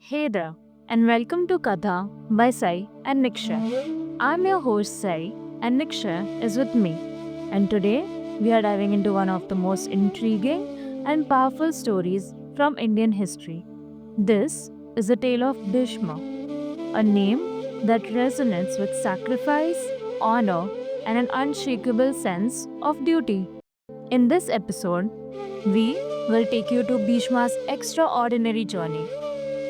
Hey there, and welcome to Katha by Sai and Niksha. I'm your host Sai, and Niksha is with me. And today we are diving into one of the most intriguing and powerful stories from Indian history. This is the tale of Bhishma, a name that resonates with sacrifice, honor, and an unshakable sense of duty. In this episode, we will take you to Bhishma's extraordinary journey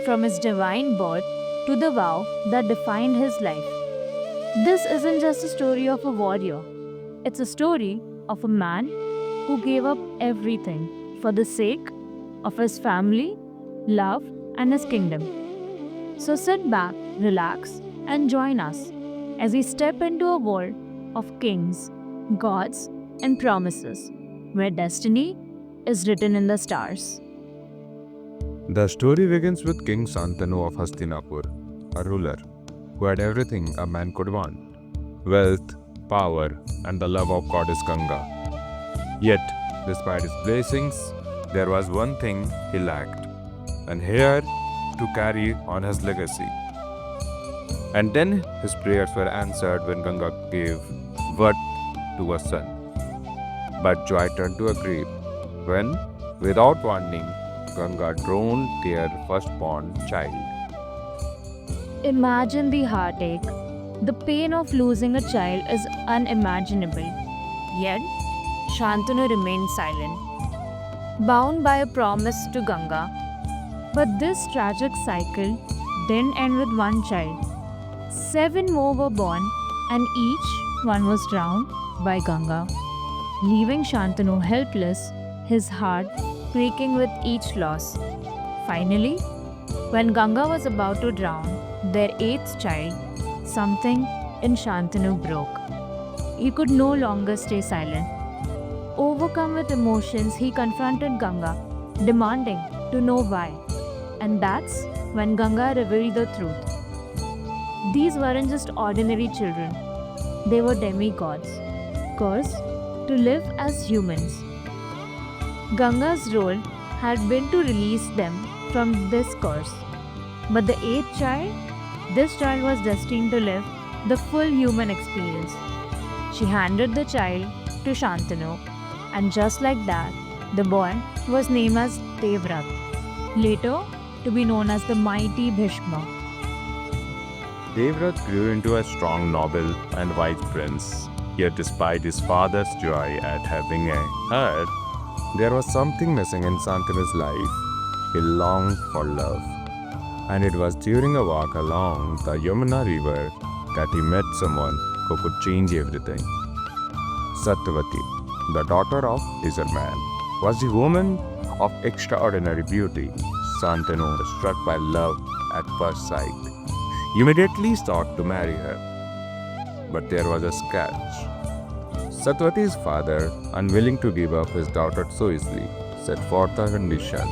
from his divine birth to the vow that defined his life. This isn't just a story of a warrior, it's a story of a man who gave up everything for the sake of his family, love, and his kingdom. So sit back, relax, and join us as we step into a world of kings, gods, and promises where destiny is written in the stars. The story begins with King Santanu of Hastinapur, a ruler who had everything a man could want: wealth, power, and the love of goddess Ganga. Yet, despite his blessings, there was one thing he lacked: an heir to carry on his legacy. And then his prayers were answered when Ganga gave birth to a son. But joy turned to a grief when, without warning, Ganga drowned their firstborn child. Imagine the heartache. The pain of losing a child is unimaginable. Yet, Shantanu remained silent, bound by a promise to Ganga. But this tragic cycle didn't end with one child. Seven more were born, and each one was drowned by Ganga, leaving Shantanu helpless, his heart breaking with each loss. Finally, when Ganga was about to drown their eighth child, something in Shantanu broke. He could no longer stay silent. Overcome with emotions, he confronted Ganga, demanding to know why. And that's when Ganga revealed the truth. These weren't just ordinary children, they were demigods, cursed to live as humans. Ganga's role had been to release them from this curse. But the eighth child, this child was destined to live the full human experience. She handed the child to Shantanu, and just like that, the boy was named as Devrat, later to be known as the mighty Bhishma. Devrat grew into a strong noble and wise prince. Yet, despite his father's joy at having a heir, there was something missing in Santanu's life. He longed for love. And it was during a walk along the Yamuna river that he met someone who could change everything. Satyavati, the daughter of Isarman, was a woman of extraordinary beauty. Santanu was struck by love at first sight. He immediately sought to marry her. But there was a catch. Satyavati's father, unwilling to give up his daughter so easily, set forth a condition: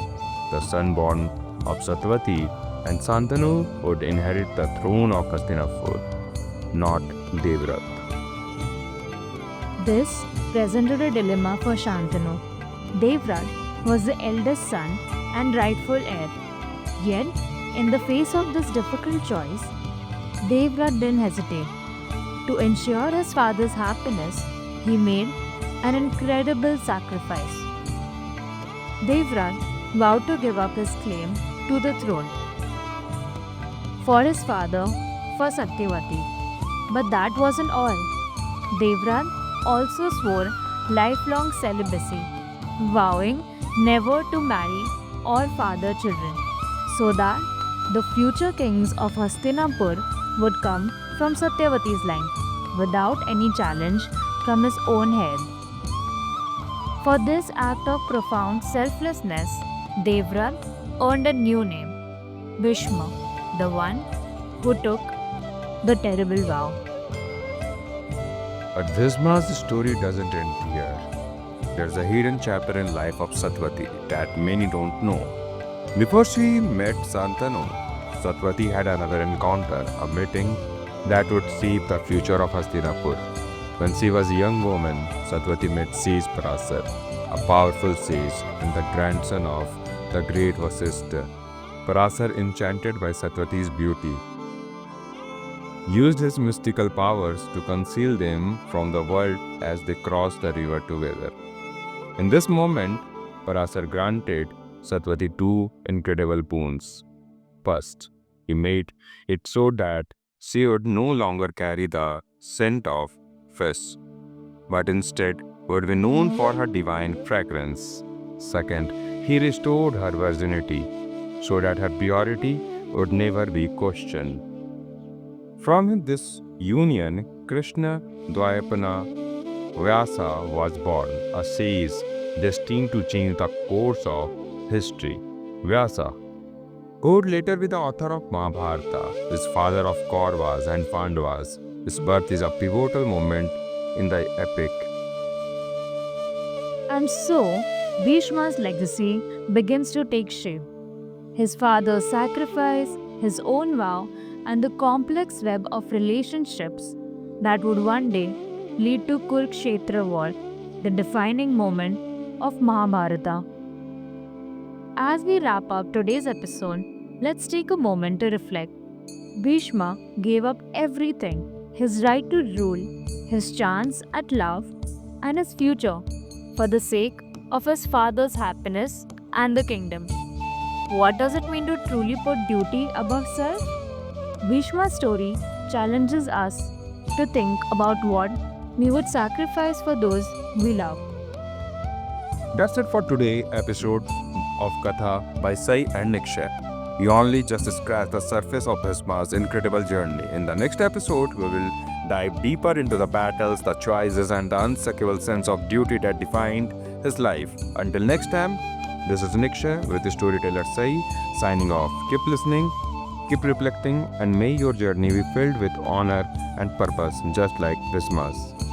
the son born of Satyavati and Santanu would inherit the throne of Hastinapur, not Devrat. This presented a dilemma for Shantanu. Devrat was the eldest son and rightful heir. Yet, in the face of this difficult choice, Devrat didn't hesitate. To ensure his father's happiness, he made an incredible sacrifice. Devrat vowed to give up his claim to the throne for his father, for Satyavati. But that wasn't all. Devrat also swore lifelong celibacy, vowing never to marry or father children, so that the future kings of Hastinapur would come from Satyavati's line without any challenge from his own head. For this act of profound selflessness, Devrat earned a new name: Bhishma, the one who took the terrible vow. But Bhishma's story doesn't end here. There's a hidden chapter in life of Satyavati that many don't know. Before she met Santanu, Satyavati had another encounter, a meeting that would shape the future of Hastinapur. When she was a young woman, Satyavati met Sage Parasar, a powerful sage and the grandson of the great Vasishtha. Parasar, enchanted by Satyavati's beauty, used his mystical powers to conceal them from the world as they crossed the river together. In this moment, Parasar granted Satyavati two incredible boons. First, he made it so that she would no longer carry the scent of fish, but instead would be known for her divine fragrance. Second, he restored her virginity so that her purity would never be questioned. From this union, Krishna Dvayapana Vyasa was born, a sage destined to change the course of history. Vyasa, who would later be the author of Mahabharata, is father of Kauravas and Pandavas. His birth is a pivotal moment in the epic. And so, Bhishma's legacy begins to take shape. His father's sacrifice, his own vow, and the complex web of relationships that would one day lead to Kurukshetra war, the defining moment of Mahabharata. As we wrap up today's episode, let's take a moment to reflect. Bhishma gave up everything, his right to rule, his chance at love, and his future for the sake of his father's happiness and the kingdom. What does it mean to truly put duty above self? Bhishma's story challenges us to think about what we would sacrifice for those we love. That's it for today's episode of Katha by Sai and Nikshay. We only just scratched the surface of Bhishma's incredible journey. In the next episode, we will dive deeper into the battles, the choices, and the unshakable sense of duty that defined his life. Until next time, this is Nikshay with the storyteller Sai signing off. Keep listening, keep reflecting, and may your journey be filled with honor and purpose, just like Bhishma's.